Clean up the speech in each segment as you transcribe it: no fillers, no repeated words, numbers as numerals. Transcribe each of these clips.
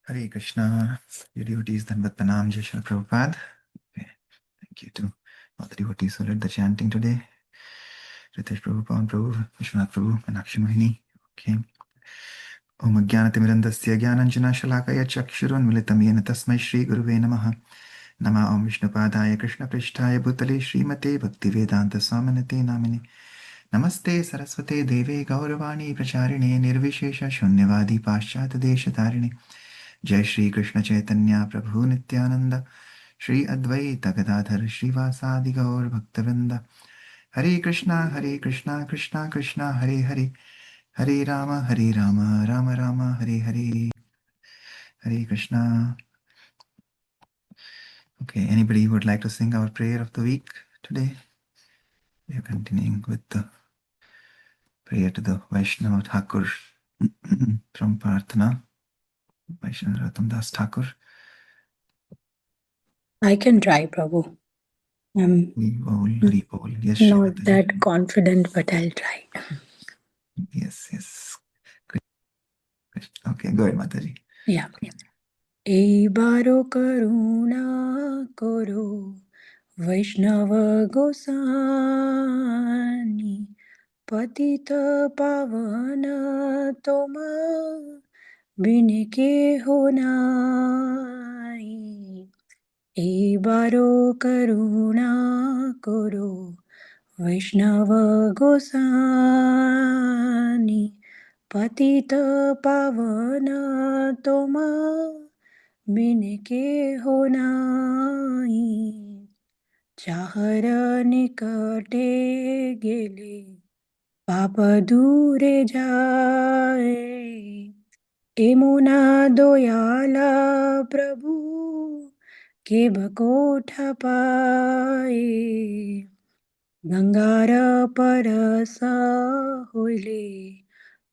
Hare Krishna, your devotees, Dhanvat Pranam, Jai Shri Prabhupada. Okay. Thank you to all the devotees who led the chanting today. Ritesh Prabhu, Pawan Prabhu, Vishwanath Prabhu, Meenakshi Mohini. Okay. Om Ajnanatimirandasya Jnananjana Shalakaya Chakshurunmilitam Yena Tasmai Shri Guruve Namaha. Nama Om Vishnupadaya Krishna Prishtaya Bhutale Srimate Bhaktivedanta Swaminate Namine. Namaste Saraswate Deve Gauravani Pracharine Nirvishesha Shunyavadi Paschat Deshatarine. Jai Shri Krishna Chaitanya Prabhu Nityananda Shri Advaita Gadadhar Srivasadi Gaur Bhaktavinda Hare Krishna Krishna Krishna Hare Hare Hare Rama Rama Rama Hare Hare. Hare Krishna. Okay, anybody would like to sing our prayer of the week today? We are continuing with the prayer to the Vaishnava Thakur from Prarthana, Vaishnava Ratam Das Thakur. I can try, Prabhu. I'm Yes, not that confident, but I'll try. Yes. Okay, go ahead, Mataji. Yeah. Ebaro karuna koro Vaishnava Gosani Patita Pavana Toma Binike Honai Ebaro karuna koro Vaishnava Gosani Patita Pavana Toma Binike Honai Chahar निकटे गेले पाप दूरे जाए एमुना दोयाला प्रभु के बकोठ पाए गंगार परस होइले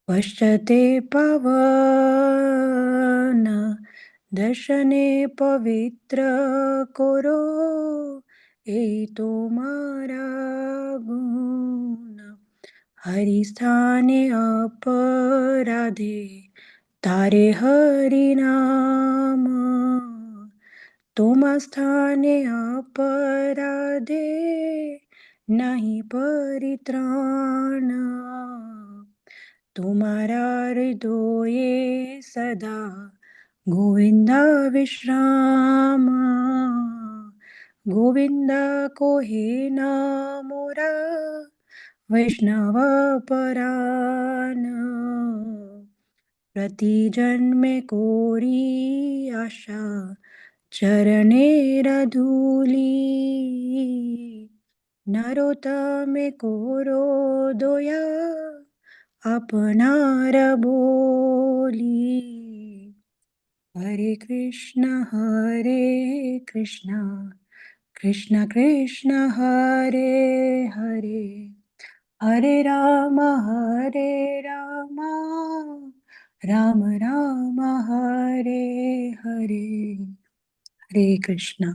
पश्चते पवन दर्शने पवित्र कोरो ए तुम्हारा गुण हरि स्थाने अपराधे तारे हरि नाम तुम स्थाने अपराधे नहीं परित्राण तुम्हारा हृदये सदा गोविंदा विश्राम गोविंद को हे नामोरा वैष्णव परान प्रति जन्मे कोरी आशा चरणे रधूली नरोत्तमे कोरो दोया अपनार बोली हरे Krishna Krishna Krishna Hare Hare Hare Ram Ram Ram Hare Hare Hare Krishna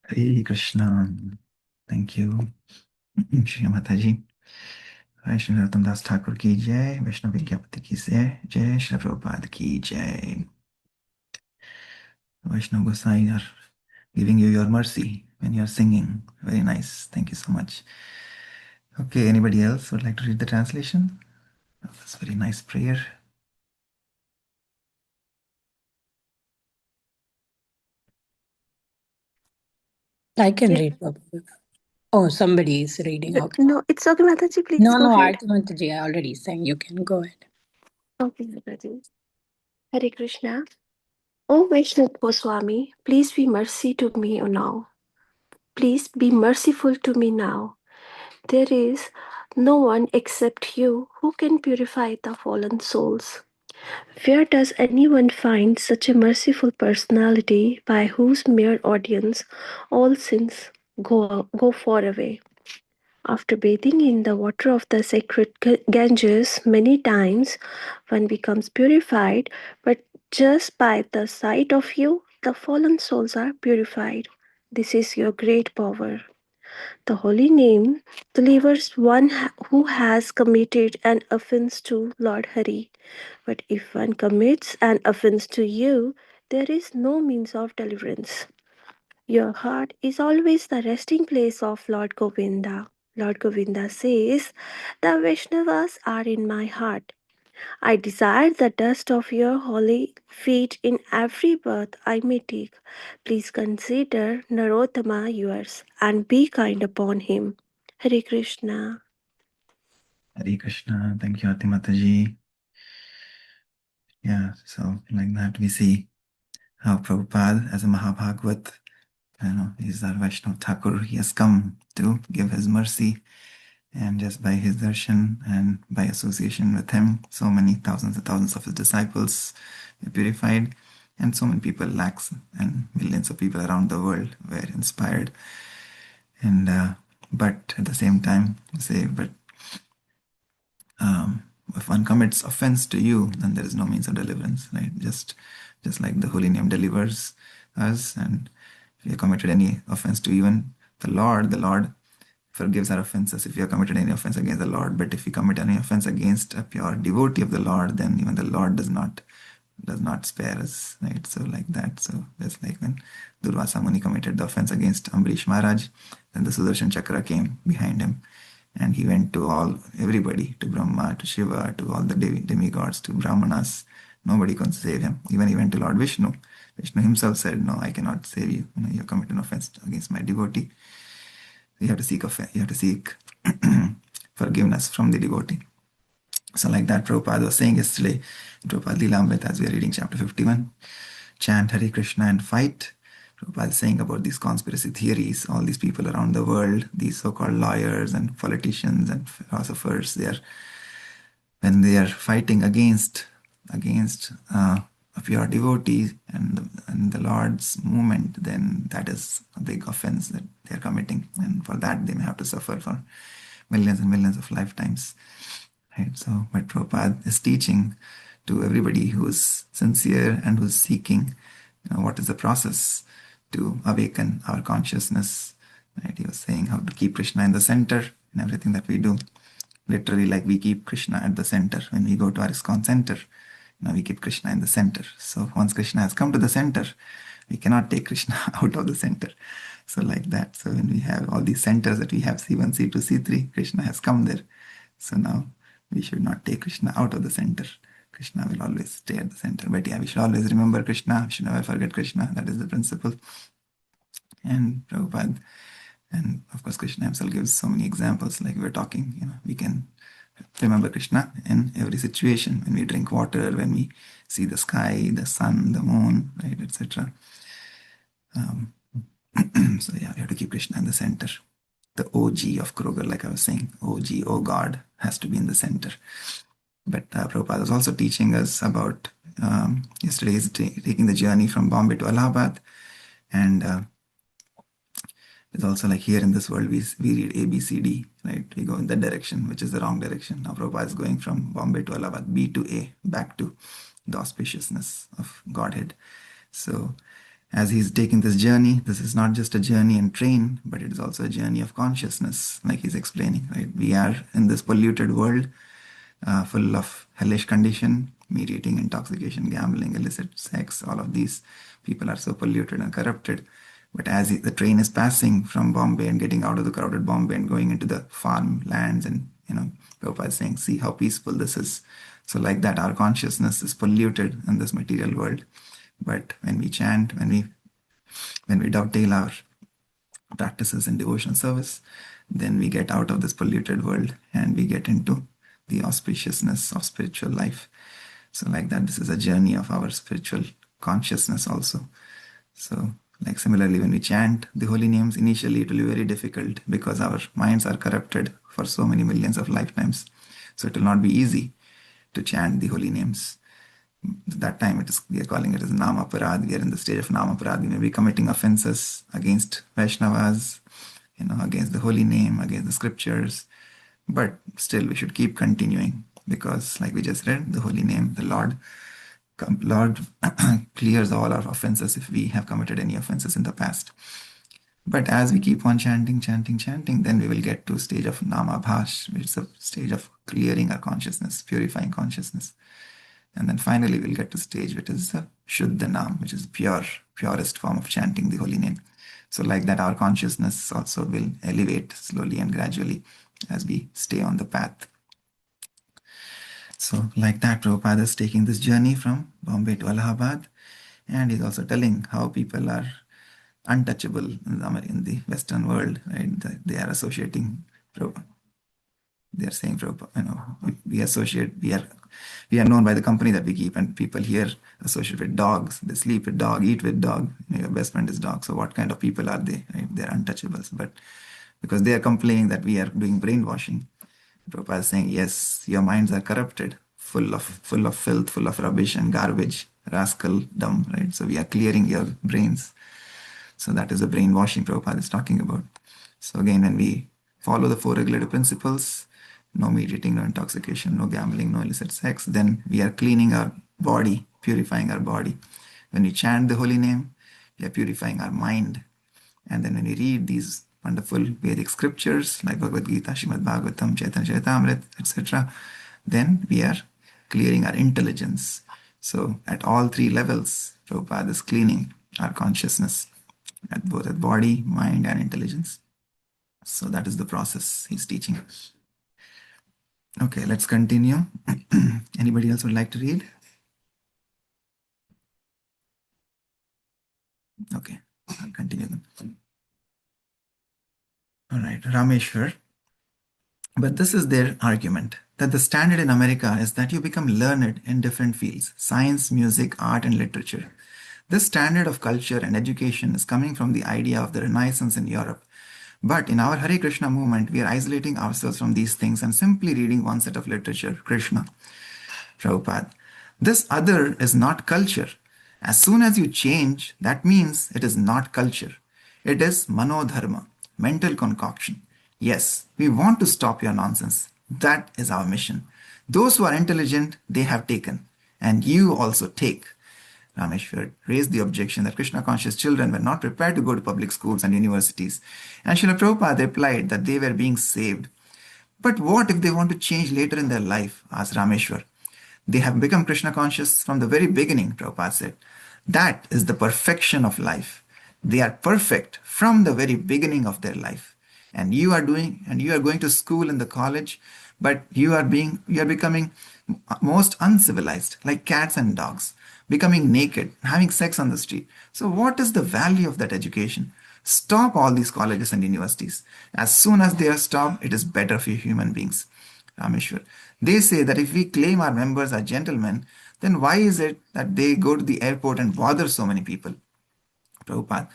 Hare Krishna. Thank you, Shri Mataji. Vaishnava Ratam Das Thakur ki jai, Vaishnava Vidyapati ki jai, Jai Shri Prabhupada ki jai. Vaishnava Gosai are giving you your mercy when you are singing. Very nice. Thank you so much. Okay, anybody else would like to read the translation? That's a very nice prayer. I can read. Oh, somebody is reading. Okay. No, it's okay, Mataji. Please No, go ahead. Aarti Mataji, I already sang. You can go ahead. Okay, Mataji. Hare Krishna. O Vaishnav Goswami, please be mercy to me now. Please be merciful to me now. There is no one except you who can purify the fallen souls. Where does anyone find such a merciful personality by whose mere audience all sins go far away? After bathing in the water of the sacred Ganges many times, one becomes purified, but just by the sight of you, the fallen souls are purified. This is your great power. The holy name delivers one who has committed an offense to Lord Hari. But if one commits an offense to you, there is no means of deliverance. Your heart is always the resting place of Lord Govinda. Lord Govinda says, the Vaishnavas are in my heart. I desire the dust of your holy feet in every birth I may take. Please consider Narottama yours and be kind upon him. Hare Krishna. Hare Krishna. Thank you, Ati Mataji. Yeah, so like that we see how Prabhupada, as a Mahabhagavat, he's our Vaishnava Thakur, he has come to give his mercy, and just by his darshan and by association with him, so many thousands and thousands of his disciples were purified, and so many people, lakhs and millions of people around the world were inspired. And but at the same time, if one commits offense to you, then there is no means of deliverance, right? Just like the holy name delivers us, and if you have committed any offense to even the Lord forgives our offenses if you have committed any offense against the Lord. But if you commit any offense against a pure devotee of the Lord, then even the Lord does not spare us, right? So like that. So just like when Durvasa Muni committed the offense against Ambrish Maharaj, then the Sudarshan Chakra came behind him, and he went to everybody, to Brahma, to Shiva, to all the demigods, to Brahmanas. Nobody could save him. Even he went to Lord Vishnu. Vishnu himself said, "No, I cannot save you. You commit an offense against my devotee. You have to seek forgiveness from the devotee." So like that, Prabhupada was saying yesterday, Prabhupada Lilamrita, as we are reading chapter 51, chant Hare Krishna and fight. Prabhupada is saying about these conspiracy theories, all these people around the world, these so-called lawyers and politicians and philosophers, when they are fighting against a pure devotee and the Lord's movement, then that is a big offense that they are committing, and for that they may have to suffer for millions and millions of lifetimes. Right? So, but Prabhupada is teaching to everybody who is sincere and who is seeking, what is the process to awaken our consciousness. Right? He was saying how to keep Krishna in the center in everything that we do. Literally, like we keep Krishna at the center. When we go to our ISKCON center, we keep Krishna in the center. So once Krishna has come to the center, we cannot take Krishna out of the center. So like that. So when we have all these centers that we have, C1, C2, C3, Krishna has come there. So now we should not take Krishna out of the center. Krishna will always stay at the center. But yeah, we should always remember Krishna. We should never forget Krishna. That is the principle. And Prabhupada, and of course Krishna himself gives so many examples, like we were talking, we can remember Krishna in every situation. When we drink water, when we see the sky, the sun, the moon, right, etc. So yeah, we have to keep Krishna in the center. The OG of Kroger, like I was saying, OG, oh God, has to be in the center. But Prabhupada was also teaching us about, yesterday he's taking the journey from Bombay to Allahabad, and it's also like here in this world, we read A, B, C, D, right? We go in that direction, which is the wrong direction. Now Prabhupada is going from Bombay to Allahabad, B to A, back to the auspiciousness of Godhead. So as he's taking this journey, this is not just a journey in train, but it is also a journey of consciousness, like he's explaining, right? We are in this polluted world, full of hellish condition, meat eating, intoxication, gambling, illicit sex, all of these people are so polluted and corrupted. But as the train is passing from Bombay and getting out of the crowded Bombay and going into the farmlands, and Prabhupada is saying, see how peaceful this is. So like that, our consciousness is polluted in this material world. But when we chant, when we dovetail our practices in devotional service, then we get out of this polluted world and we get into the auspiciousness of spiritual life. So like that, this is a journey of our spiritual consciousness also. So like similarly, when we chant the holy names, initially it will be very difficult because our minds are corrupted for so many millions of lifetimes. So it will not be easy to chant the holy names. That time we are calling it as Namaparad. We are in the stage of Namaparad. We may be committing offenses against Vaishnavas, against the holy name, against the scriptures. But still we should keep continuing because like we just read, the holy name, the Lord clears all our offenses if we have committed any offenses in the past. But as we keep on chanting, then we will get to a stage of Namabhash, which is a stage of clearing our consciousness, purifying consciousness. And then finally we'll get to stage which is Shuddha Nam, which is purest form of chanting the holy name. So like that, our consciousness also will elevate slowly and gradually as we stay on the path. So like that, Prabhupada is taking this journey from Bombay to Allahabad, and he's also telling how people are untouchable in the Western world, right? They are associating Prabhupada. They are saying, we associate, we are known by the company that we keep, and people here associate with dogs. They sleep with dog, eat with dog. Your best friend is dog. So what kind of people are they? Right? They are untouchables. But because they are complaining that we are doing brainwashing, Prabhupada is saying, yes, your minds are corrupted, full of filth, full of rubbish and garbage, rascal, dumb, right? So we are clearing your brains. So that is the brainwashing Prabhupada is talking about. So again, when we follow the 4 regulative principles, no meat eating, no intoxication, no gambling, no illicit sex, then we are cleaning our body, purifying our body. When we chant the holy name, we are purifying our mind. And then when we read these wonderful Vedic scriptures like Bhagavad Gita, Srimad Bhagavatam, Chaitanya Charitamrita, etc., then we are clearing our intelligence. So at all 3 levels, Prabhupada is cleaning our consciousness at both at body, mind, and intelligence. So that is the process he's teaching. Okay, let's continue. Anybody else would like to read? Okay, I'll continue then. All right, Rameshwar. But this is their argument, that the standard in America is that you become learned in different fields, science, music, art, and literature. This standard of culture and education is coming from the idea of the Renaissance in Europe. But in our Hare Krishna movement, we are isolating ourselves from these things and simply reading one set of literature, Krishna. Prabhupada. This other is not culture. As soon as you change, that means it is not culture. It is manodharma, mental concoction. Yes, we want to stop your nonsense. That is our mission. Those who are intelligent, they have taken. And you also take. Rameshwar raised the objection that Krishna conscious children were not prepared to go to public schools and universities. And Srila Prabhupada replied that they were being saved. But what if they want to change later in their life? Asked Rameshwar. They have become Krishna conscious from the very beginning, Prabhupada said. That is the perfection of life. They are perfect from the very beginning of their life. And you are going to school in the college, but you are becoming most uncivilized, like cats and dogs, becoming naked, having sex on the street. So what is the value of that education? Stop all these colleges and universities. As soon as they are stopped, it is better for human beings. Rameshwar. They say that if we claim our members are gentlemen, then why is it that they go to the airport and bother so many people? Prabhupada.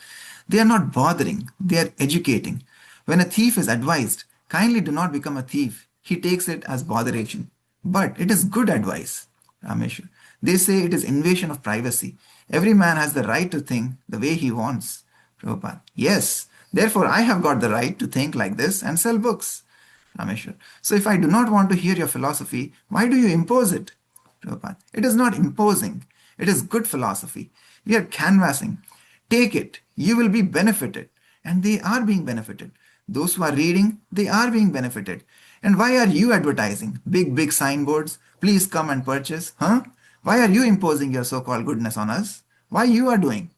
They are not bothering, they are educating. When a thief is advised, kindly do not become a thief, he takes it as botheration. But it is good advice. Rameshwar. They say it is invasion of privacy. Every man has the right to think the way he wants. Prabhupada. Yes, therefore I have got the right to think like this and sell books. Rameshwar. So if I do not want to hear your philosophy, why do you impose it? Prabhupada. It is not imposing. It is good philosophy. We are canvassing. Take it. You will be benefited. And they are being benefited. Those who are reading, they are being benefited. And why are you advertising? Big signboards. Please come and purchase. Huh? Why are you imposing your so-called goodness on us? Why you are doing?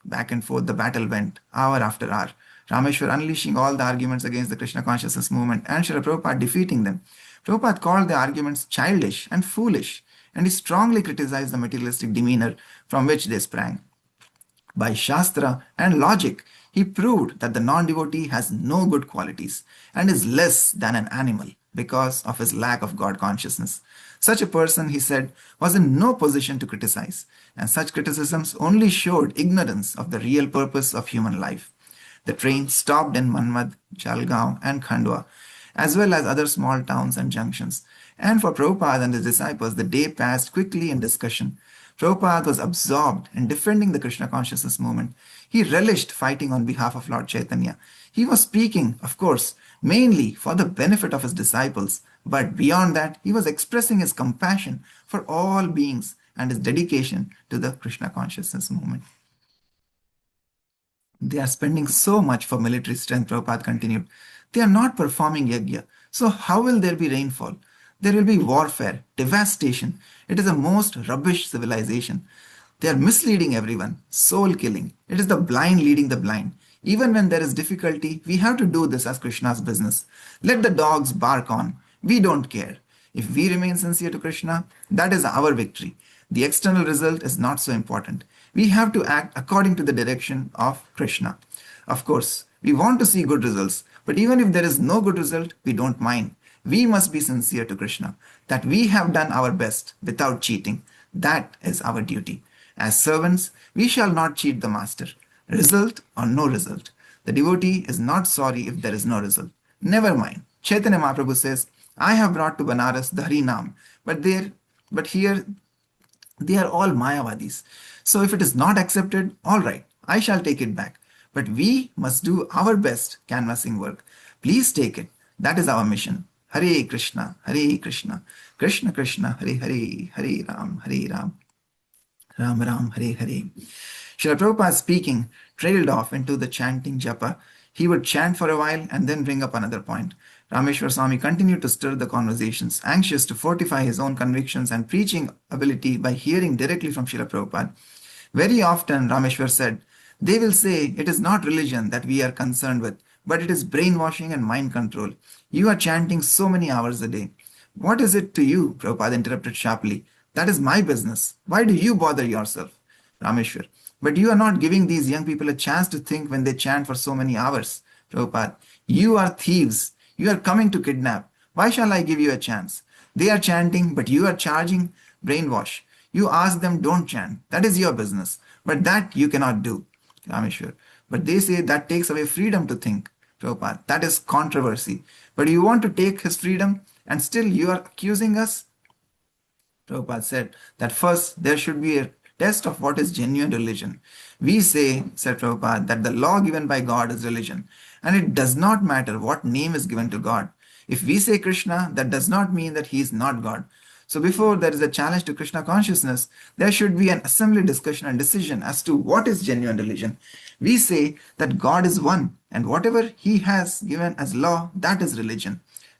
Back and forth the battle went, hour after hour. Rameshwar unleashing all the arguments against the Krishna consciousness movement and Srila Prabhupada defeating them. Prabhupada called the arguments childish and foolish, and he strongly criticized the materialistic demeanor from which they sprang. By Shastra and logic, he proved that the non-devotee has no good qualities and is less than an animal because of his lack of God consciousness. Such a person, he said, was in no position to criticize, and such criticisms only showed ignorance of the real purpose of human life. The train stopped in Manmad, Jalgaon, and Khandwa, as well as other small towns and junctions. And for Prabhupada and his disciples, the day passed quickly in discussion. Prabhupada was absorbed in defending the Krishna consciousness movement. He relished fighting on behalf of Lord Chaitanya. He was speaking, of course, mainly for the benefit of his disciples, but beyond that, he was expressing his compassion for all beings and his dedication to the Krishna consciousness movement. They are spending so much for military strength, Prabhupada continued. They are not performing yajna. So how will there be rainfall? There will be warfare, devastation. It is a most rubbish civilization. They are misleading everyone, soul killing. It is the blind leading the blind. Even when there is difficulty, we have to do this as Krishna's business. Let the dogs bark on. We don't care. If we remain sincere to Krishna, that is our victory. The external result is not so important. We have to act according to the direction of Krishna. Of course, we want to see good results, but even if there is no good result, we don't mind. We must be sincere to Krishna, that we have done our best without cheating. That is our duty. As servants, we shall not cheat the master. Result or no result. The devotee is not sorry if there is no result. Never mind. Chaitanya Mahaprabhu says, I have brought to Banaras the Hari Nam, but here they are all Mayavadis. So if it is not accepted, all right, I shall take it back. But we must do our best canvassing work. Please take it. That is our mission. Hare Krishna, Krishna Krishna, Hare Hare, Hare Ram, Ram Ram, Hare Hare. Srila Prabhupada speaking trailed off into the chanting japa. He would chant for a while and then bring up another point. Rameshwar Swami continued to stir the conversations, anxious to fortify his own convictions and preaching ability by hearing directly from Srila Prabhupada. Very often, Rameshwar said, they will say it is not religion that we are concerned with, but it is brainwashing and mind control. You are chanting so many hours a day. What is it to you? Prabhupada interrupted sharply. That is my business. Why do you bother yourself? Rameshwar. But you are not giving these young people a chance to think when they chant for so many hours. Prabhupada. You are thieves. You are coming to kidnap. Why shall I give you a chance? They are chanting, but you are charging brainwash. You ask them, don't chant. That is your business. But that you cannot do. Rameshwar. But they say that takes away freedom to think. Prabhupada. That is controversy. But you want to take his freedom and still you are accusing us? Prabhupada said that first there should be a test of what is genuine religion. We say, said Prabhupada, that the law given by God is religion, and it does not matter what name is given to God. If we say Krishna, that does not mean that he is not God. So before there is a challenge to Krishna consciousness, there should be an assembly discussion and decision as to what is genuine religion. We say that God is one, and whatever he has given as law, that is religion.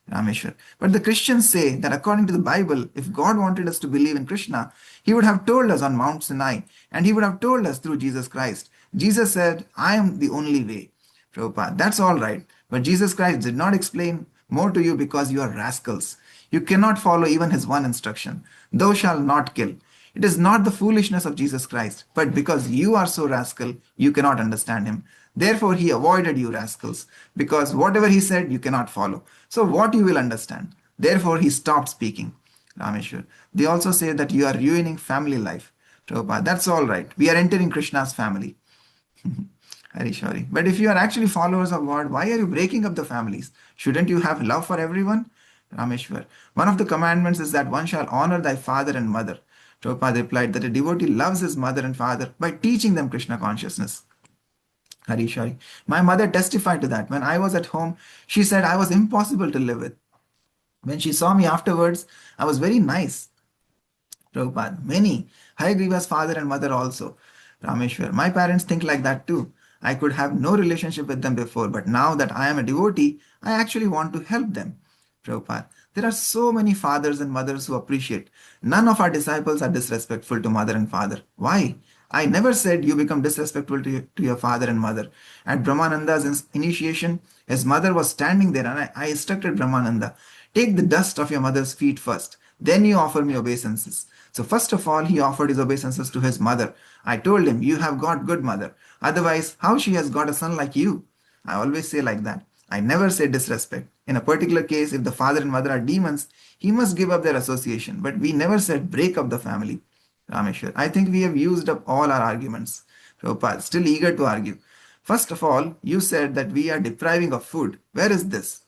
Rameshwar. But the Christians say that according to the Bible, if God wanted us to believe in Krishna, he would have told us on Mount Sinai, and he would have told us through Jesus Christ. Jesus said, I am the only way. Prabhupada, that's all right. But Jesus Christ did not explain more to you because you are rascals. You cannot follow even his one instruction. Thou shalt not kill. It is not the foolishness of Jesus Christ, but because you are so rascal, you cannot understand him. Therefore, he avoided you rascals, because whatever he said, you cannot follow. So what you will understand? Therefore, he stopped speaking. Rameshwar. They also say that you are ruining family life. Prabhupada, that's all right. We are entering Krishna's family. Harishwari. But if you are actually followers of God, why are you breaking up the families? Shouldn't you have love for everyone? Rameshwar. One of the commandments is that one shall honor thy father and mother. Prabhupada replied that a devotee loves his mother and father by teaching them Krishna consciousness. Harishwari. My mother testified to that. When I was at home, she said I was impossible to live with. When she saw me afterwards, I was very nice. Prabhupada. Many. Hayagriva's father and mother also. Rameshwar. My parents think like that too. I could have no relationship with them before, but now that I am a devotee, I actually want to help them. Prabhupada. There are so many fathers and mothers who appreciate. None of our disciples are disrespectful to mother and father. Why? I never said you become disrespectful to your father and mother. At Brahmananda's initiation, his mother was standing there and I instructed Brahmananda, take the dust of your mother's feet first. Then you offer me obeisances. So first of all, he offered his obeisances to his mother. I told him, you have got good mother. Otherwise, how she has got a son like you? I always say like that. I never say disrespect. In a particular case, if the father and mother are demons, he must give up their association. But we never said break up the family. Rameshwar. I think we have used up all our arguments. Prabhupada, still eager to argue. First of all, you said that we are depriving of food. Where is this?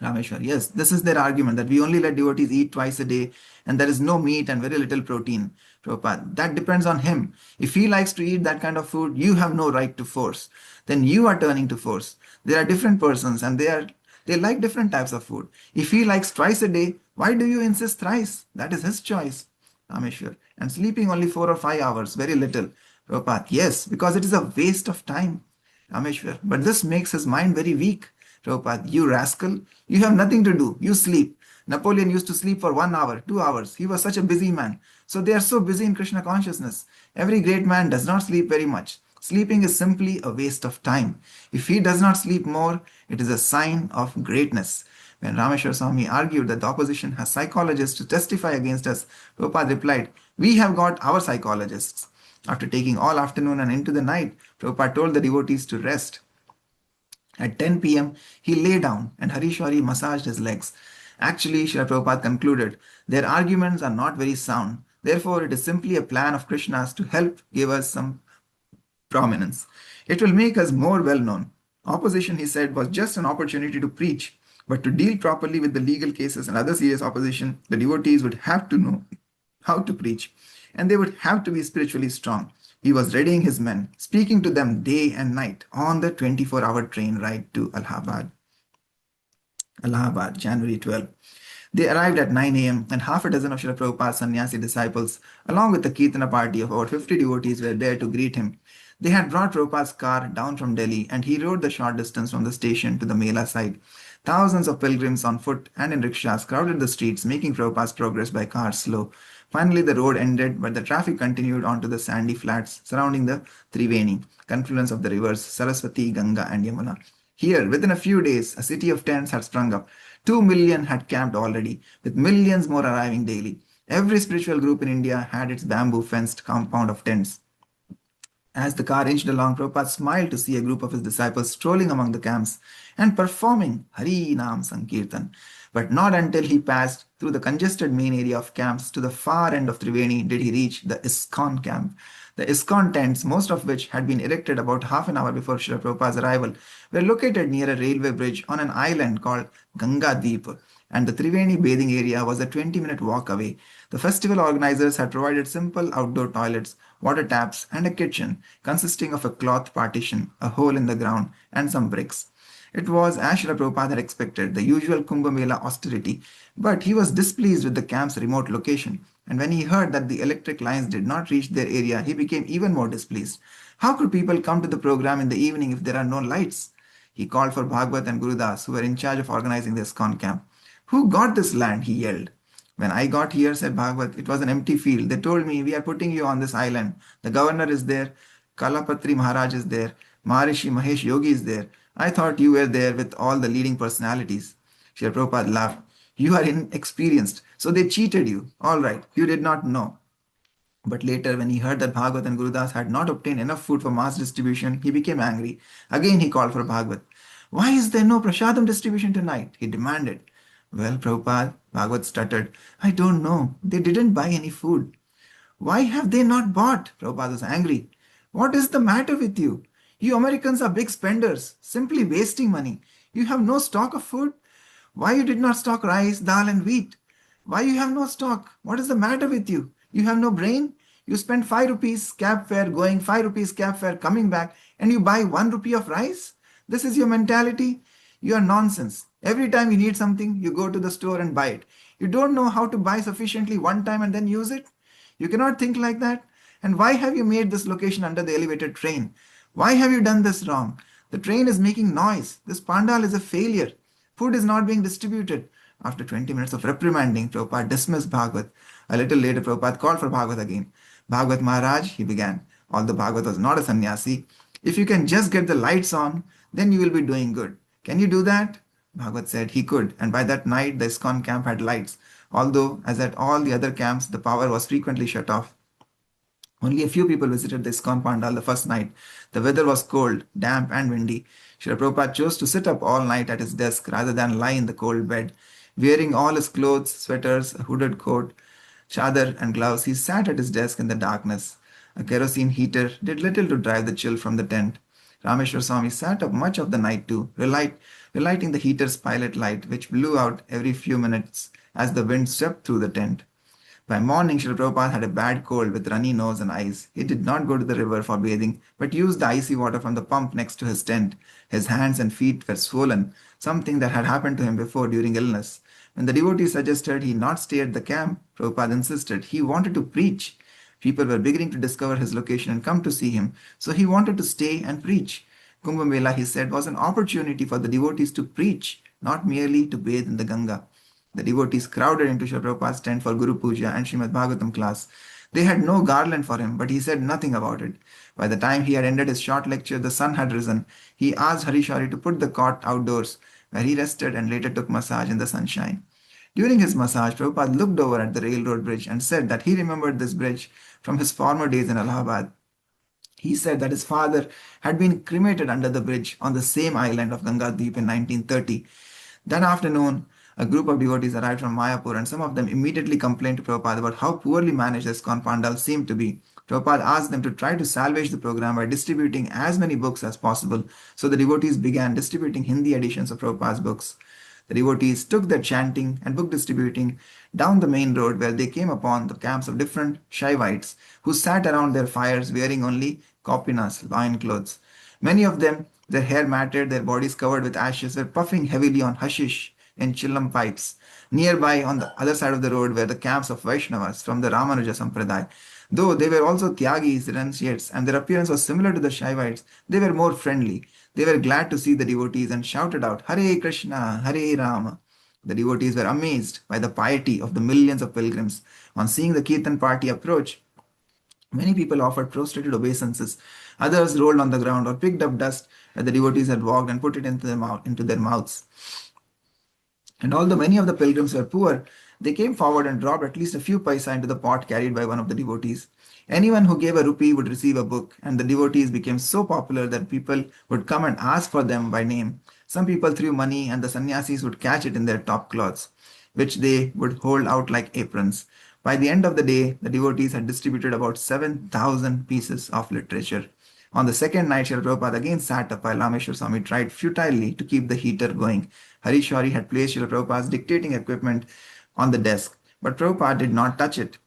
Rameshwar. Yes, this is their argument that we only let devotees eat twice a day and there is no meat and very little protein. Prabhupada, that depends on him. If he likes to eat that kind of food, you have no right to force. Then you are turning to force. There are different persons and they like different types of food. If he likes twice a day, why do you insist thrice? That is his choice. Rameshwar. And sleeping only 4 or 5 hours, very little. Prabhupada, yes, because it is a waste of time. Rameshwar, but this makes his mind very weak. Prabhupada, you rascal, you have nothing to do, you sleep. Napoleon used to sleep for 1 hour, 2 hours. He was such a busy man. So they are so busy in Krishna consciousness. Every great man does not sleep very much. Sleeping is simply a waste of time. If he does not sleep more, it is a sign of greatness. When Rameshwar Swami argued that the opposition has psychologists to testify against us, Prabhupada replied, "We have got our psychologists." After taking all afternoon and into the night, Prabhupada told the devotees to rest. At 10 p.m., he lay down and Harishwari massaged his legs. Actually, Srila Prabhupada concluded, their arguments are not very sound. Therefore, it is simply a plan of Krishna's to help give us some prominence. It will make us more well known. Opposition, he said, was just an opportunity to preach. But to deal properly with the legal cases and other serious opposition, the devotees would have to know how to preach, and they would have to be spiritually strong. He was readying his men, speaking to them day and night on the 24-hour train ride to Allahabad. Allahabad, January 12. They arrived at 9 a.m. and half a dozen of Srila Prabhupada's sannyasi disciples, along with the Kirtana party of about 50 devotees, were there to greet him. They had brought Prabhupada's car down from Delhi and he rode the short distance from the station to the Mela side. Thousands of pilgrims on foot and in rickshaws crowded the streets, making Prabhupada's progress by car slow. Finally, the road ended, but the traffic continued onto the sandy flats surrounding the Triveni, confluence of the rivers Saraswati, Ganga, and Yamuna. Here, within a few days, a city of tents had sprung up. 2 million had camped already, with millions more arriving daily. Every spiritual group in India had its bamboo-fenced compound of tents. As the car inched along, Prabhupada smiled to see a group of his disciples strolling among the camps and performing Hari Nam Sankirtan. But not until he passed through the congested main area of camps to the far end of Triveni did he reach the ISKCON camp. The ISKCON tents, most of which had been erected about half an hour before Srila Prabhupada's arrival, were located near a railway bridge on an island called Ganga Deep, and the Triveni bathing area was a 20-minute walk away. The festival organizers had provided simple outdoor toilets, water taps, and a kitchen consisting of a cloth partition, a hole in the ground, and some bricks. It was, as Srila Prabhupada had expected, the usual Kumbh Mela austerity, but he was displeased with the camp's remote location, and when he heard that the electric lines did not reach their area, he became even more displeased. How could people come to the program in the evening if there are no lights? He called for Bhagwat and Gurudas, who were in charge of organizing the ISKCON camp. "Who got this land?" he yelled. "When I got here," said Bhagwat, "it was an empty field. They told me, we are putting you on this island. The governor is there, Kalapatri Maharaj is there, Maharishi Mahesh Yogi is there. I thought you were there with all the leading personalities." Srila Prabhupada laughed. "You are inexperienced, so they cheated you. All right, you did not know." But later, when he heard that Bhagwat and Gurudas had not obtained enough food for mass distribution, he became angry. Again, he called for Bhagwat. "Why is there no prasadam distribution tonight?" he demanded. "Well, Prabhupada," Bhagwat stuttered, "I don't know. They didn't buy any food." "Why have they not bought?" Prabhupada was angry. "What is the matter with you? You Americans are big spenders, simply wasting money. You have no stock of food? Why you did not stock rice, dal and wheat? Why you have no stock? What is the matter with you? You have no brain? You spend 5 rupees cab fare going, 5 rupees cab fare coming back, and you buy 1 rupee of rice? This is your mentality? You are nonsense. Every time you need something, you go to the store and buy it. You don't know how to buy sufficiently one time and then use it? You cannot think like that. And why have you made this location under the elevated train? Why have you done this wrong? The train is making noise. This pandal is a failure. Food is not being distributed. After 20 minutes of reprimanding, Prabhupada dismissed Bhagwat. A little later, Prabhupada called for Bhagwat again. "Bhagwat Maharaj," he began, although Bhagwat was not a sannyasi, "if you can just get the lights on, then you will be doing good. Can you do that?" Bhagwat said he could, and by that night the ISKCON camp had lights, although, as at all the other camps, the power was frequently shut off. Only a few people visited the ISKCON Pandal the first night. The weather was cold, damp, and windy. Srila Prabhupada chose to sit up all night at his desk rather than lie in the cold bed. Wearing all his clothes, sweaters, a hooded coat, chadar, and gloves, he sat at his desk in the darkness. A kerosene heater did little to drive the chill from the tent. Rameshwar Swami sat up much of the night too, relighting the heater's pilot light, which blew out every few minutes as the wind swept through the tent. By morning, Srila Prabhupada had a bad cold with runny nose and eyes. He did not go to the river for bathing, but used the icy water from the pump next to his tent. His hands and feet were swollen, something that had happened to him before during illness. When the devotee suggested he not stay at the camp, Prabhupada insisted he wanted to preach. People were beginning to discover his location and come to see him, so he wanted to stay and preach. Kumbh Mela, he said, was an opportunity for the devotees to preach, not merely to bathe in the Ganga. The devotees crowded into Srila Prabhupada's tent for Guru Puja and Srimad Bhagavatam class. They had no garland for him, but he said nothing about it. By the time he had ended his short lecture, the sun had risen. He asked Harishari to put the cot outdoors, where he rested and later took massage in the sunshine. During his massage, Prabhupada looked over at the railroad bridge and said that he remembered this bridge from his former days in Allahabad. He said that his father had been cremated under the bridge on the same island of Gangadweep in 1930. That afternoon, a group of devotees arrived from Mayapur and some of them immediately complained to Prabhupada about how poorly managed the ISKCON Pandal seemed to be. Prabhupada asked them to try to salvage the program by distributing as many books as possible, so the devotees began distributing Hindi editions of Prabhupada's books. The devotees took their chanting and book distributing down the main road where they came upon the camps of different Shaivites who sat around their fires wearing only kopinas, loin clothes. Many of them, their hair matted, their bodies covered with ashes, were puffing heavily on hashish in chillam pipes. Nearby, on the other side of the road, were the camps of Vaishnavas from the Ramanuja Sampradaya. Though they were also Tyagis, renunciates, and their appearance was similar to the Shaivites, they were more friendly. They were glad to see the devotees and shouted out, Hare Krishna, Hare Rama. The devotees were amazed by the piety of the millions of pilgrims. On seeing the Kirtan party approach, many people offered prostrated obeisances. Others rolled on the ground or picked up dust where the devotees had walked and put it into their mouths. And although many of the pilgrims were poor, they came forward and dropped at least a few paisa into the pot carried by one of the devotees. Anyone who gave a rupee would receive a book, and the devotees became so popular that people would come and ask for them by name. Some people threw money, and the sannyasis would catch it in their top cloths, which they would hold out like aprons. By the end of the day, the devotees had distributed about 7,000 pieces of literature. On the second night, Srila Prabhupada again sat up while Rameshwar Swami tried futilely to keep the heater going. Harishwari had placed Srila Prabhupada's dictating equipment on the desk, but Prabhupada did not touch it.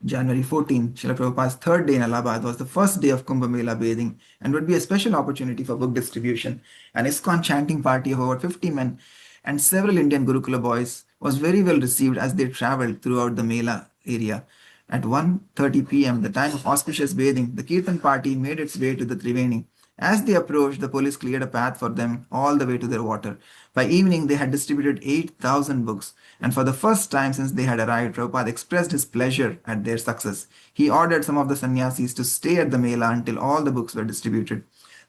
January 14, Srila Prabhupada's third day in Allahabad was the first day of Kumbh Mela bathing and would be a special opportunity for book distribution. An ISKCON chanting party of over 50 men and several Indian Gurukula boys was very well received as they traveled throughout the Mela area. At 1:30 p.m., the time of auspicious bathing, the Kirtan party made its way to the Triveni. As they approached, the police cleared a path for them all the way to their water. By evening, they had distributed 8,000 books, and for the first time since they had arrived, Prabhupada expressed his pleasure at their success. He ordered some of the sannyasis to stay at the Mela until all the books were distributed.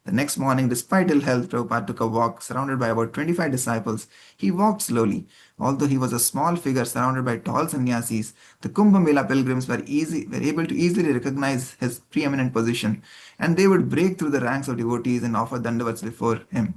The next morning, despite ill health, Prabhupada took a walk surrounded by about 25 disciples. He walked slowly. Although he was a small figure surrounded by tall sannyasis, the Kumbh Mela pilgrims were able to easily recognize his preeminent position, and they would break through the ranks of devotees and offer dandavats before him.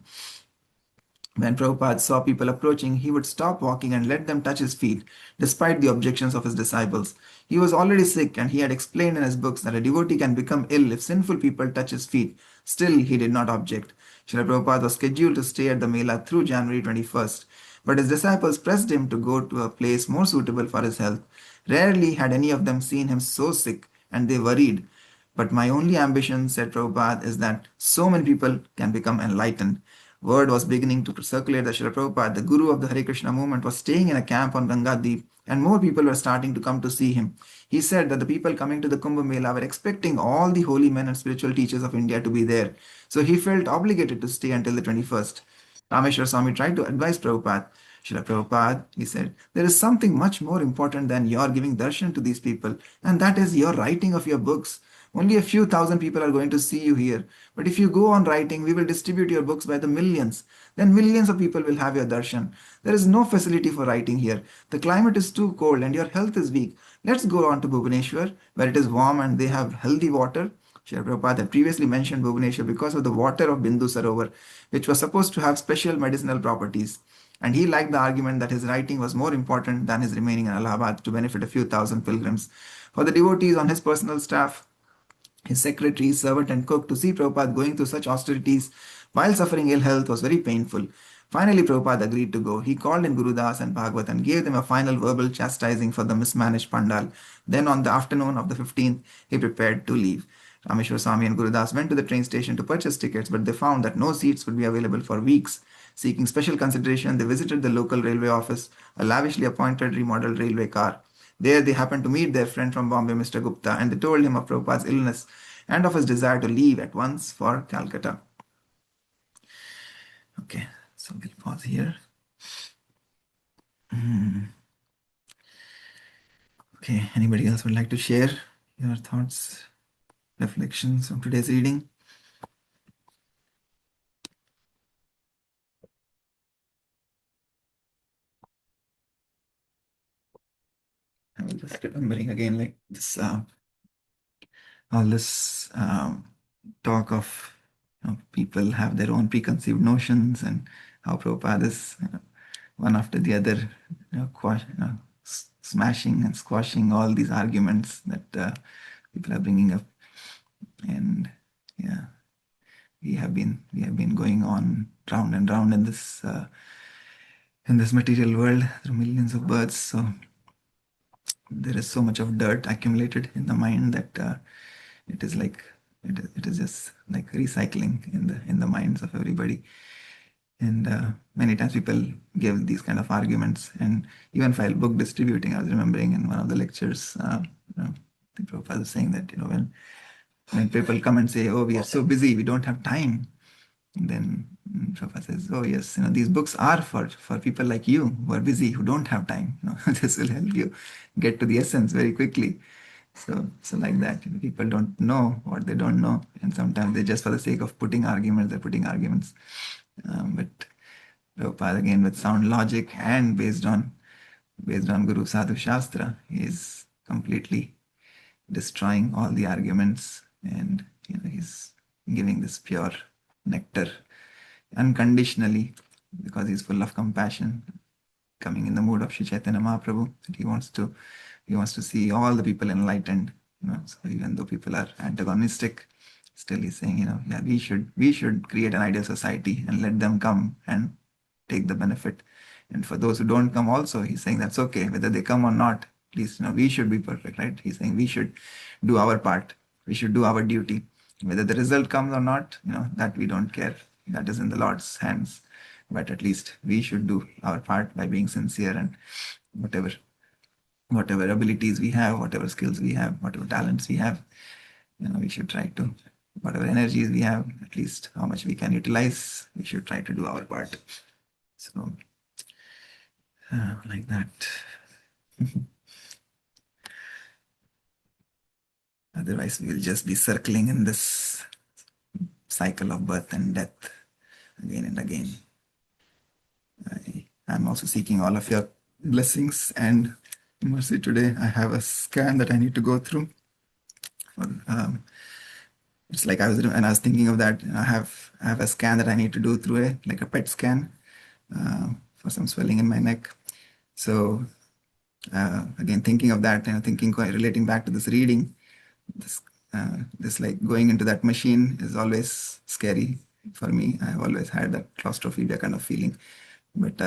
When Prabhupada saw people approaching, he would stop walking and let them touch his feet, despite the objections of his disciples. He was already sick, and he had explained in his books that a devotee can become ill if sinful people touch his feet. Still, he did not object. Srila Prabhupada was scheduled to stay at the Mela through January 21st, but his disciples pressed him to go to a place more suitable for his health. Rarely had any of them seen him so sick, and they worried. But my only ambition, said Prabhupada, is that so many people can become enlightened. Word was beginning to circulate that Srila Prabhupada, the guru of the Hare Krishna movement, was staying in a camp on Gangadweep, and more people were starting to come to see him. He said that the people coming to the Kumbh Mela were expecting all the holy men and spiritual teachers of India to be there, so he felt obligated to stay until the 21st. Rameshwar Swami tried to advise Prabhupada. Srila Prabhupada, he said, there is something much more important than your giving darshan to these people, and that is your writing of your books. Only a few thousand people are going to see you here. But if you go on writing, we will distribute your books by the millions. Then millions of people will have your darshan. There is no facility for writing here. The climate is too cold and your health is weak. Let's go on to Bhubaneswar, where it is warm and they have healthy water. Srila Prabhupada had previously mentioned Bhubaneswar because of the water of Bindu Sarovar, which was supposed to have special medicinal properties. And he liked the argument that his writing was more important than his remaining in Allahabad to benefit a few thousand pilgrims. For the devotees on his personal staff, his secretary, servant, and cook, to see Prabhupada going through such austerities while suffering ill health was very painful. Finally, Prabhupada agreed to go. He called in Gurudas and Bhagavat and gave them a final verbal chastising for the mismanaged Pandal. Then, on the afternoon of the 15th, he prepared to leave. Rameshwar Swami and Gurudas went to the train station to purchase tickets, but they found that no seats would be available for weeks. Seeking special consideration, they visited the local railway office, a lavishly appointed remodeled railway car. There they happened to meet their friend from Bombay, Mr. Gupta, and they told him of Prabhupada's illness and of his desire to leave at once for Calcutta. pause here. Okay, anybody else would like to share your thoughts, reflections on today's reading? I was just remembering again, like this, all this talk of people have their own preconceived notions, and how Prabhupada is one after the other, smashing and squashing all these arguments that people are bringing up. And yeah, we have been going on round and round in this material world through millions of births. So there is so much of dirt accumulated in the mind that it is like it is just like recycling in the minds of everybody. And many times people give these kind of arguments, and even while book distributing, I was remembering in one of the lectures, the Prabhupada was saying that when people come and say, "Oh, we are so busy, we don't have time," and then Prabhupada says, "Oh yes, these books are for people like you who are busy, who don't have time. This will help you get to the essence very quickly." So like that, people don't know what they don't know, and sometimes they just for the sake of putting arguments, they're putting arguments. But Prabhupada, again, with sound logic and based on Guru Sadhu Shastra, is completely destroying all the arguments, and he's giving this pure nectar unconditionally, because he's full of compassion, coming in the mood of Sri Chaitanya Mahaprabhu, that he wants to see all the people enlightened. So even though people are antagonistic, still he's saying, yeah, we should create an ideal society and let them come and take the benefit. And for those who don't come also, he's saying that's okay, whether they come or not, at least we should be perfect, right? He's saying we should do our part, we should do our duty. Whether the result comes or not, that we don't care. That is in the Lord's hands. But at least we should do our part by being sincere, and whatever abilities we have, whatever skills we have, whatever talents we have, we should try to, whatever energies we have, at least how much we can utilize, we should try to do our part. So, like that. Otherwise, we'll just be circling in this cycle of birth and death again and again. I'm also seeking all of your blessings and mercy today. I have a scan that I need to go through. It's like I was thinking of that. I have a scan that I need to do through like a PET scan for some swelling in my neck. So again, thinking of that, relating back to this reading, this like going into that machine is always scary for me. I've always had that claustrophobia kind of feeling. But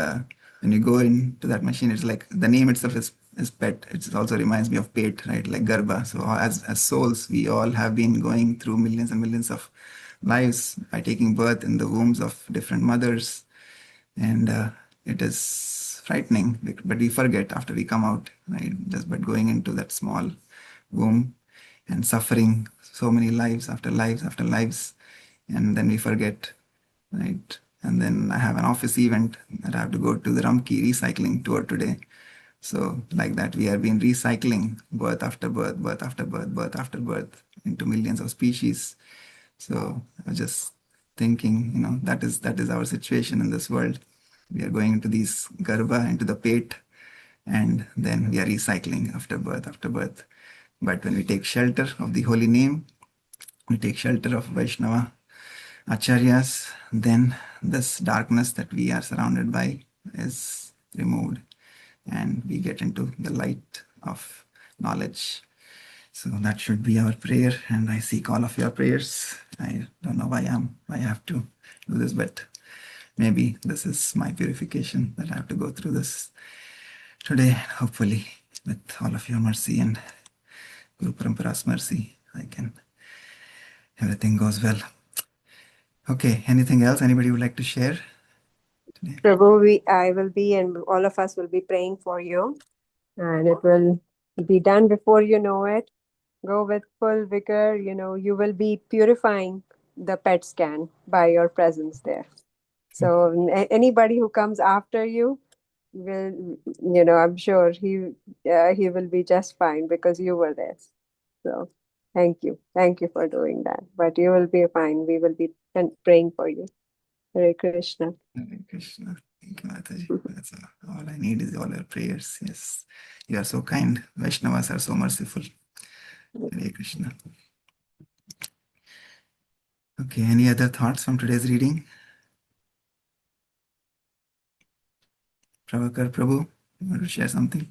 when you go into that machine, it's like the name itself is PET. It also reminds me of Pet, right? Like Garbha. So as souls, we all have been going through millions and millions of lives by taking birth in the wombs of different mothers. And it is frightening, but we forget after we come out, right? Just by going into that small womb and suffering so many lives after lives after lives. And then we forget, right? And then I have an office event that I have to go to the Ramki recycling tour today. So like that, we have been recycling birth after birth, birth after birth, birth after birth into millions of species. So I was just thinking, that is our situation in this world. We are going into these garbha, into the pet, and then we are recycling after birth after birth. But when we take shelter of the holy name, we take shelter of Vaishnava Acharyas, then this darkness that we are surrounded by is removed, and we get into the light of knowledge. So that should be our prayer, and I seek all of your prayers. I don't know why I have to do this, but maybe this is my purification, that I have to go through this today. Hopefully, with all of your mercy and Guru Parampara's mercy, everything goes well. Okay, anything else anybody would like to share today? Prabhu, I will be, and all of us will be praying for you, and it will be done before you know it. Go with full vigor. You will be purifying the PET scan by your presence there. So anybody who comes after you will, I'm sure he will be just fine because you were there. So thank you for doing that. But you will be fine. We will be praying for you. Hare Krishna. Hare Krishna. Thank you, Mataji. That's all I need is all your prayers. Yes. You are so kind. Vaishnavas are so merciful. Hare Krishna. Okay, any other thoughts from today's reading? Prabhakar Prabhu, you want to share something?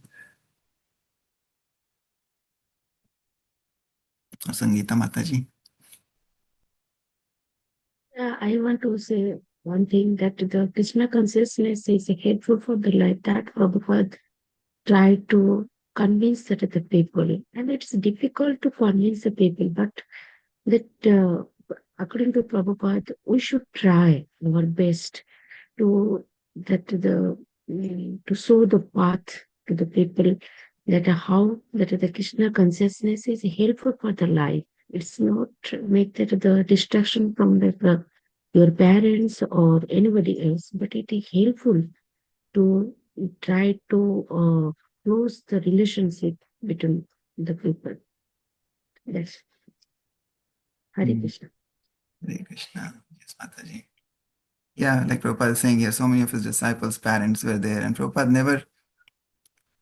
Or Sangeeta Mataji? I want to say one thing that the Krishna consciousness is helpful for the life that Prabhupada tried to convince that the people, and it's difficult to convince the people, but that according to Prabhupada, we should try our best to to show the path to the people that how that the Krishna consciousness is helpful for the life. It's not make that the distraction from your parents or anybody else, but it is helpful to try to close the relationship between the people. That's Hare Mm. Krishna. Hare Krishna. Yes, Mataji. Yeah, like Prabhupada is saying here, so many of his disciples' parents were there, and Prabhupada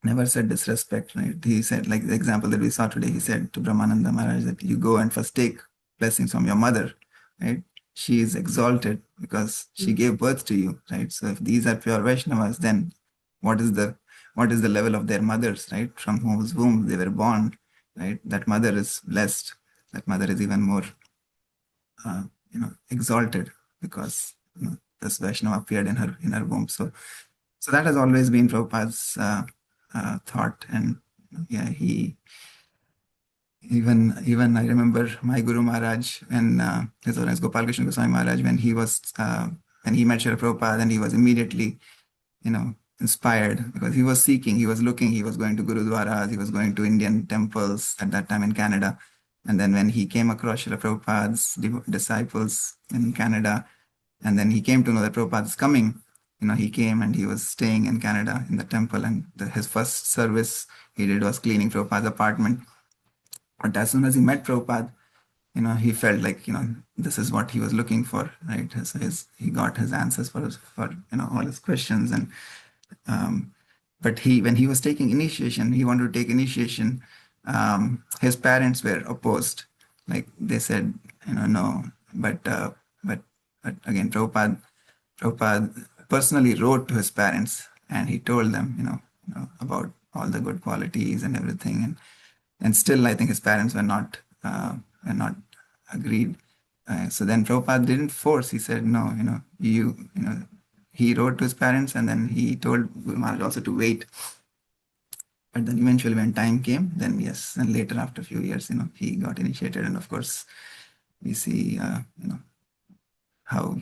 never said disrespect, right? He said, like the example that we saw today, he said to Brahmananda Maharaj that you go and first take blessings from your mother, right? She is exalted because she gave birth to you, right? So if these are pure Vaishnavas, then what is the level of their mothers, right? From whose womb they were born, right? That mother is blessed. That mother is even more, exalted because this Vaishnava appeared in her womb. So that has always been Prabhupada's thought, and yeah, he even I remember my Guru Maharaj and His Holiness Gopal Krishna Goswami Maharaj when he met Srila Prabhupada, and he was immediately inspired because he was seeking, he was looking, he was going to Gurudwaras, he was going to Indian temples at that time in Canada, and then when he came across Srila Prabhupada's disciples in Canada, and then he came to know that Prabhupada is coming. He came and he was staying in Canada in the temple, and his first service he did was cleaning Prabhupada's apartment. But as soon as he met Prabhupada, he felt like, this is what he was looking for, right? He got his answers for all his questions. And but when he was taking initiation, he wanted to take initiation. His parents were opposed. Like they said, no. But again, Prabhupada personally wrote to his parents, and he told them, about all the good qualities and everything. And still, I think his parents were not agreed. So then Prabhupada didn't force. He said, no, he wrote to his parents, and then he told Guru Maharaj also to wait. But then eventually when time came, then yes, and later after a few years, he got initiated. And of course, we see, how,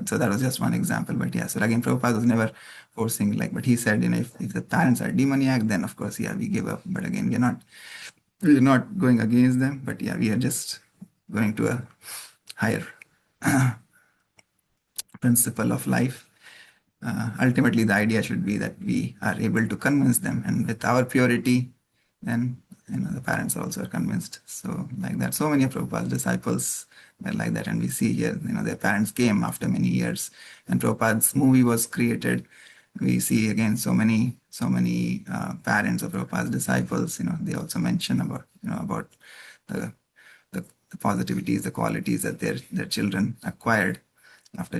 so that was just one example. But yeah, so again, Prabhupada was never forcing, but he said, if the parents are demoniac, then of course, yeah, we give up. But again, we're not going against them, but yeah, we are just going to a higher principle of life. Ultimately, the idea should be that we are able to convince them, and with our purity, then the parents also are convinced. So like that, so many of Prabhupada's disciples were like that, and we see here, their parents came after many years, and Prabhupada's movie was created. We see again so many parents of Prabhupada's disciples. They also mention about the positivities, the qualities that their children acquired after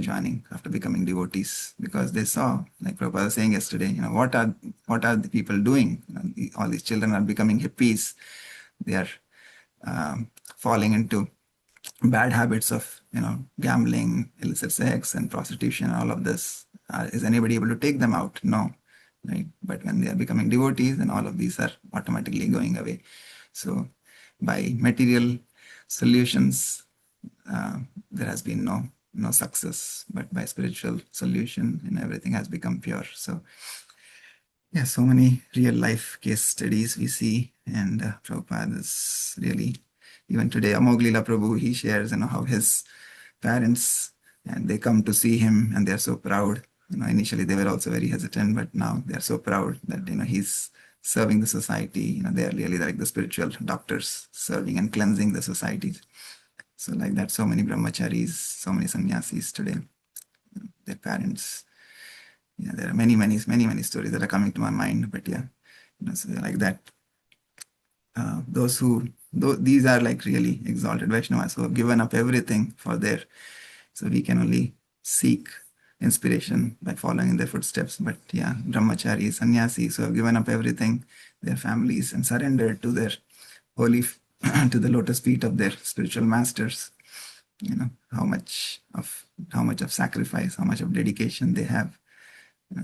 becoming devotees, because they saw, like Prabhupada was saying yesterday, what are the people doing? All these children are becoming hippies. They are falling into bad habits of gambling, illicit sex, and prostitution, all of this. Is anybody able to take them out? No, right? But when they are becoming devotees, then all of these are automatically going away. So by material solutions, there has been no success, but by spiritual solution, everything has become pure. So yeah, so many real life case studies we see, and Prabhupada is really, even today, Amoghleela Prabhu, he shares how his parents and they come to see him, and they're so proud. Initially they were also very hesitant, but now they're so proud that he's serving the society. They are really like the spiritual doctors, serving and cleansing the societies. So like that, so many brahmacharis, so many sannyasis today, their parents. There are many stories that are coming to my mind, but so like that. These are like really exalted Vaishnavas who have given up everything for their. So we can only seek inspiration by following in their footsteps. But brahmacharis, sannyasis who have given up everything, their families, and surrendered to their holy, to the lotus feet of their spiritual masters. How much of sacrifice, how much of dedication they have.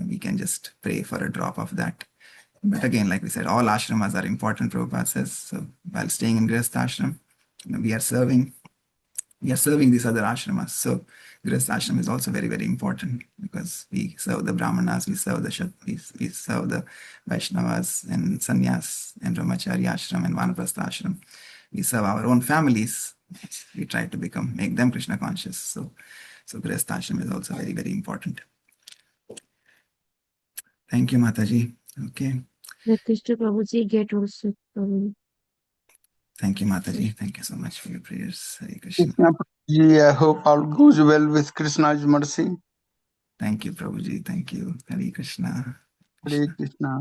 We can just pray for a drop of that. But again, like we said, all ashramas are important, Prabhupada says. So while staying in Grihastha ashram, we are serving these other ashramas. So Grihastha ashram is also very, very important because we serve the Brahmanas, we serve the Vaishnavas and Sannyas and Brahmachari ashram and Vanaprastha ashram. We serve our own families. We try to make them Krishna conscious. So Grihastha ashram is also very, very important. Thank you, Mataji. Okay. Krishna Prabhuji get also. Thank you, Mataji. Thank you so much for your prayers. Hare Krishna. Krishna Prabhuji, I hope all goes well with Krishna's mercy. Thank you, Prabhuji. Thank you. Hare Krishna. Hare Krishna.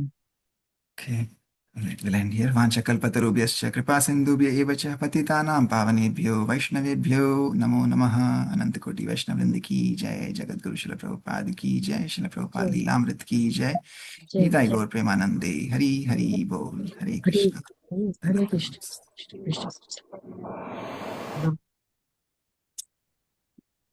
Okay. All right, we'll end here. Vanchakalpatarubhyascha kripa sindhubhya eva cha patitanam pavanebhyo vaishnavebhyo namo namaha. Anantakoti Vaishnavrinda ki jai. Jagadguru Srila Prabhupada ki jai. Srila Prabhupada Leelamrit ki jai. Nitai Gaur Premanande. Hari Hari Bol. Hare Krishna. Hare Krishna. Krishna.